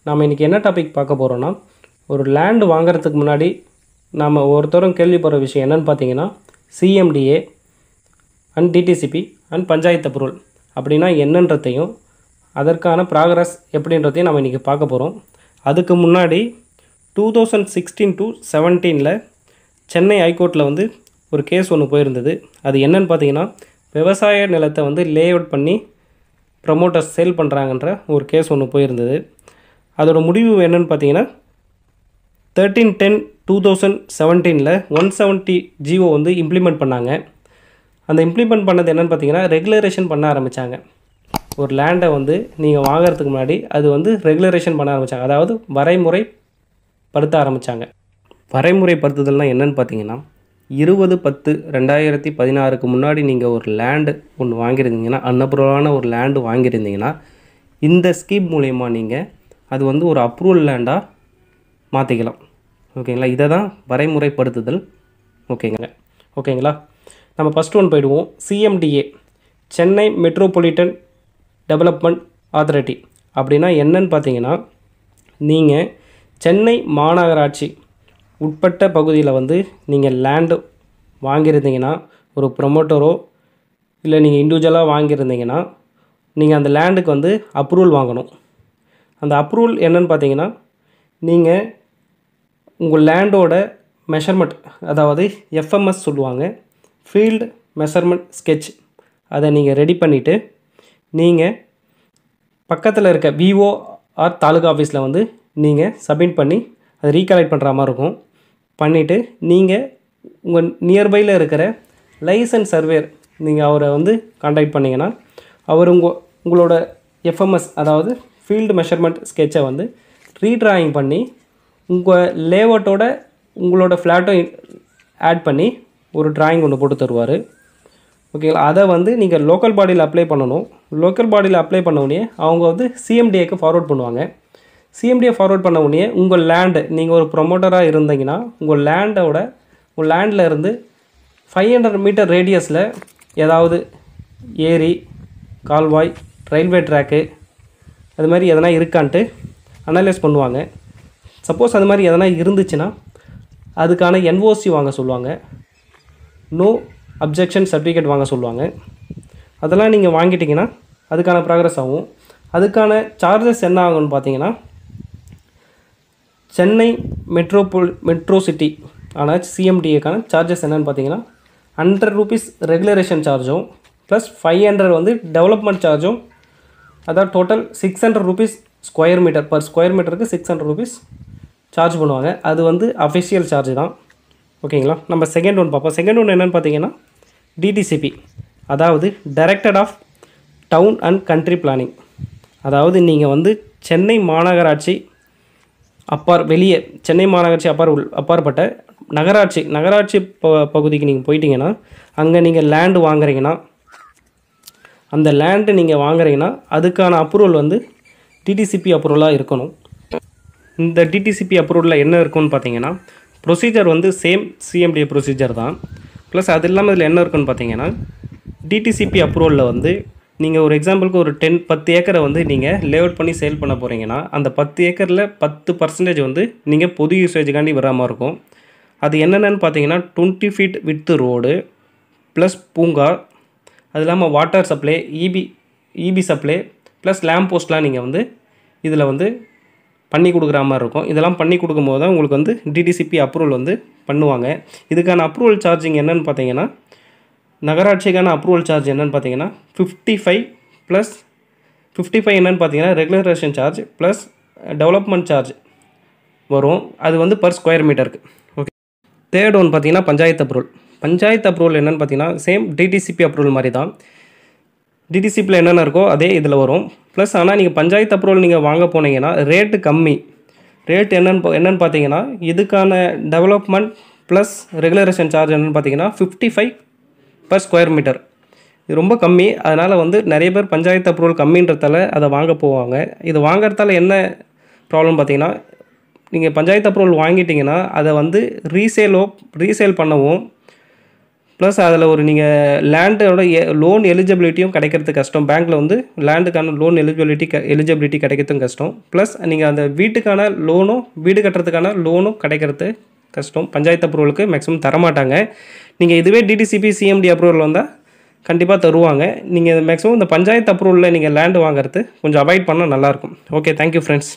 நாம் இன்றைக்கி என்ன டாபிக் பார்க்க போகிறோன்னா, ஒரு லேண்ட் வாங்குறதுக்கு முன்னாடி நாம் ஒருத்தரும் கேள்விப்படுற விஷயம் என்னென்னு பார்த்தீங்கன்னா, CMDA and DTCP and panchayat approval அப்படின்னா என்னன்றதையும் அதற்கான ப்ராக்ரஸ் எப்படின்றதையும் நம்ம இன்றைக்கி பார்க்க போகிறோம். அதுக்கு முன்னாடி 2016 to 17 சென்னை ஹைகோர்ட்டில் வந்து ஒரு கேஸ் ஒன்று போயிருந்தது. அது என்னன்னு பார்த்தீங்கன்னா, விவசாய நிலத்தை வந்து லே அவுட் பண்ணி ப்ரமோட்டர்ஸ் சேல் பண்ணுறாங்கன்ற ஒரு கேஸ் ஒன்று போயிருந்தது. அதோட முடிவு என்னென்னு பார்த்தீங்கன்னா, 13/10/2017 170 ஜிஓ வந்து இம்ப்ளிமெண்ட் பண்ணாங்க. அந்த இம்ப்ளிமெண்ட் பண்ணது என்னென்னு பார்த்தீங்கன்னா, ரெகுலரேஷன் பண்ண ஆரம்பித்தாங்க. ஒரு லேண்டை வந்து நீங்கள் வாங்குறதுக்கு முன்னாடி அது வந்து ரெகுலரேஷன் பண்ண ஆரம்பித்தாங்க. அதாவது வரைமுறைப்படுத்த ஆரம்பித்தாங்க. வரைமுறைப்படுத்துதல்னால் என்னென்னு பார்த்தீங்கன்னா, 20/10/2016 முன்னாடி நீங்கள் ஒரு லேண்டு ஒன்று வாங்கியிருந்தீங்கன்னா, அன்அப்ரூவலான ஒரு லேண்டு வாங்கியிருந்தீங்கன்னா, இந்த ஸ்கீம் மூலயமா நீங்கள் அது வந்து ஒரு அப்ரூவல் லேண்டாக மாற்றிக்கலாம். ஓகேங்களா? இதை தான் வரைமுறைப்படுத்துதல். ஓகேங்களா? நம்ம ஃபஸ்ட் ஒன் போயிடுவோம். CMDA, Chennai metropolitan development authority அப்படின்னா என்னன்னு பார்த்தீங்கன்னா, நீங்கள் சென்னை மாநகராட்சி உட்பட்ட பகுதியில் வந்து நீங்கள் லேண்டு வாங்கியிருந்தீங்கன்னா, ஒரு ப்ரொமோட்டரோ இல்லை நீங்கள் இண்டிவிஜுவலாக வாங்கியிருந்தீங்கன்னா, நீங்கள் அந்த லேண்டுக்கு வந்து அப்ரூவல் வாங்கணும். அந்த அப்ரூவல் என்னன்னு பார்த்தீங்கன்னா, நீங்கள் உங்கள் லேண்டோட மெஷர்மெண்ட், அதாவது எஃப்எம்எஸ் சொல்லுவாங்க, ஃபீல்டு மெஷர்மெண்ட் ஸ்கெட்ச், அதை நீங்கள் ரெடி பண்ணிவிட்டு நீங்கள் பக்கத்தில் இருக்க விஓ ஆர் தாலுகா ஆஃபீஸில் வந்து நீங்கள் சப்மிட் பண்ணி அதை ரீகலெக்ட் பண்ணுற மாதிரி இருக்கும். பண்ணிவிட்டு நீங்கள் உங்கள் நியர்பையில் இருக்கிற லைசன்ஸ் சர்வேர் நீங்கள் அவரை வந்து கான்டாக்ட் பண்ணிங்கன்னா, அவர் உங்களோட எஃப்எம்எஸ் அதாவது ஃபீல்டு மெஷர்மெண்ட் ஸ்கெட்சை வந்து ரீட்ராயிங் பண்ணி உங்கள் லேஅவுட்டோட உங்களோட ஃப்ளாட்டும் ஆட் பண்ணி ஒரு ட்ராயிங் ஒன்று போட்டு தருவார். ஓகேங்களா? அதை வந்து நீங்கள் லோக்கல் பாடியில் அப்ளை பண்ணணும். லோக்கல் பாடியில் அப்ளை பண்ண உடனே அவங்க வந்து சிஎம்டிஏக்கு ஃபார்வர்ட் பண்ணுவாங்க. சிஎம்டிஏ ஃபார்வர்ட் பண்ண உடனே உங்கள் லேண்டு, நீங்கள் ஒரு ப்ரொமோட்டராக இருந்தீங்கன்னா, உங்கள் லேண்டில் இருந்து 500 மீட்டர் ரேடியஸில் ஏதாவது ஏரி, கால்வாய், ரயில்வே ட்ராக்கு அது மாதிரி எதனா இருக்கான்ட்டு அனலைஸ் பண்ணுவாங்க. சப்போஸ் அது மாதிரி எதனா இருந்துச்சுன்னா அதுக்கான என்ஓசி வாங்க சொல்லுவாங்க, நோ அப்ஜெக்ஷன் சர்டிஃபிகேட் வாங்க சொல்லுவாங்க. அதெல்லாம் நீங்கள் வாங்கிட்டிங்கன்னா அதுக்கான ப்ராக்ரஸ் ஆகும். அதுக்கான சார்ஜஸ் என்ன ஆகும்னு பார்த்தீங்கன்னா, சென்னை மெட்ரோ சிட்டி ஆனால் சிஎம்டிஏக்கான சார்ஜஸ் என்னென்னு பார்த்தீங்கன்னா, 100 ரூபீஸ் ரெகுலரேஷன் சார்ஜும் ப்ளஸ் 500 வந்து டெவலப்மெண்ட் சார்ஜும், அதாவது total 600 rupees square metre, per square மீட்டருக்கு 600 ரூபீஸ் சார்ஜ் பண்ணுவாங்க. அது வந்து அஃபிஷியல் சார்ஜ் தான். ஓகேங்களா? நம்ம செகண்ட் ஒன் பார்ப்போம். செகண்ட் ஒன் என்னென்னு பார்த்தீங்கன்னா, டிடிசிபி, அதாவது director of town and country planning. அதாவது நீங்கள் வந்து சென்னை மாநகராட்சி வெளியே சென்னை மாநகராட்சி அப்பாற்பட்ட நகராட்சி பகுதிக்கு நீங்கள் போயிட்டீங்கன்னா, அங்கே நீங்கள் லேண்டு வாங்குறீங்கன்னா, அந்த லேண்டு நீங்கள் வாங்குறீங்கன்னா அதுக்கான அப்ரூவல் வந்து டிடிசிபி அப்ரூவலாக இருக்கணும். இந்த டிடிசிபி அப்ரூவலில் என்ன இருக்குன்னு பார்த்தீங்கன்னா, ப்ரொசீஜர் வந்து சேம் சிஎம்டிஏ ப்ரொசீஜர் தான். ப்ளஸ் அது இல்லாமல் இதில் என்ன இருக்குன்னு பார்த்தீங்கன்னா, டிடிசிபி அப்ரூவலில் வந்து நீங்கள் ஒரு எக்ஸாம்பிளுக்கு ஒரு 10 ஏக்கரை வந்து நீங்கள் லேஅவுட் பண்ணி சேல் பண்ண போகிறீங்கன்னா, அந்த 10 ஏக்கரில் 10% வந்து நீங்கள் பொது யூசேஜுக்காண்டி வர மாதிரி இருக்கும். அது என்னென்னு பார்த்தீங்கன்னா, 20 ஃபீட் வித்து ரோடு ப்ளஸ் பூங்கா, அது இல்லாமல் water supply, EB supply plus lamp போஸ்ட்லாம் நீங்கள் வந்து இதில் வந்து பண்ணி கொடுக்குற மாதிரி இருக்கும். இதெல்லாம் பண்ணி கொடுக்கும்போது தான் உங்களுக்கு வந்து டிடிசிபி அப்ரூவல் வந்து பண்ணுவாங்க. இதுக்கான அப்ரூவல் சார்ஜிங் என்னென்னு பார்த்தீங்கன்னா, நகராட்சிக்கான அப்ரூவல் சார்ஜ் என்னென்னு பார்த்தீங்கன்னா 55 ப்ளஸ் 55 என்னென்னு பார்த்தீங்கன்னா regulation charge plus development charge வரும். அது வந்து பர் ஸ்கொயர் மீட்டருக்கு. ஓகே. தேர்ட் ஒன் பார்த்தீங்கன்னா பஞ்சாயத்து அப்ரூவல் என்னென்னு பார்த்தீங்கன்னா, சேம் டிடிசிபி அப்ரூவல் மாதிரி தான். டிடிசிபியில் என்னென்ன இருக்கோ அதே இதில் வரும். ப்ளஸ் ஆனால் நீங்கள் பஞ்சாயத்து அப்ரூவல் நீங்கள் வாங்க போனீங்கன்னா ரேட்டு கம்மி. ரேட் என்னென்னு பார்த்தீங்கன்னா, இதுக்கான டெவலப்மெண்ட் ப்ளஸ் ரெகுலரேஷன் சார்ஜ் என்னென்னு பார்த்தீங்கன்னா 55 பர் ஸ்கொயர் மீட்டர். இது ரொம்ப கம்மி. அதனால் வந்து நிறைய பேர் பஞ்சாயத்து அப்ரூவல் கம்மின்றதால அதை வாங்க போவாங்க. இது வாங்குறதால என்ன ப்ராப்ளம் பார்த்தீங்கன்னா, நீங்கள் பஞ்சாயத்து அப்ரூவல் வாங்கிட்டிங்கன்னா அதை வந்து ரீசேல் பண்ணவும் ப்ளஸ் அதில் ஒரு நீங்கள் லேண்டோட லோன் எலிஜிபிலிட்டியும் கிடைக்கிறது கஷ்டம். பேங்க்கில் வந்து லேண்டுக்கான லோன் எலிஜிபிலிட்டி கிடைக்கிறதும் கஷ்டம். ப்ளஸ் நீங்கள் அந்த வீட்டுக்கான லோனும் வீடு கட்டுறதுக்கான லோனும் கிடைக்கிறது கஷ்டம். பஞ்சாயத்து அப்ரூவலுக்கு மேக்ஸிமம் தரமாட்டாங்க. நீங்கள் இதுவே டிடிசிபி சிஎம்டி அப்ரூவல் வந்தால் கண்டிப்பாக தருவாங்க. நீங்கள் மேக்ஸிமம் இந்த பஞ்சாயத்து அப்ரூவலில் நீங்கள் லேண்டு வாங்குறது கொஞ்சம் அவாய்ட் பண்ணால் நல்லாயிருக்கும். Okay, thank you friends.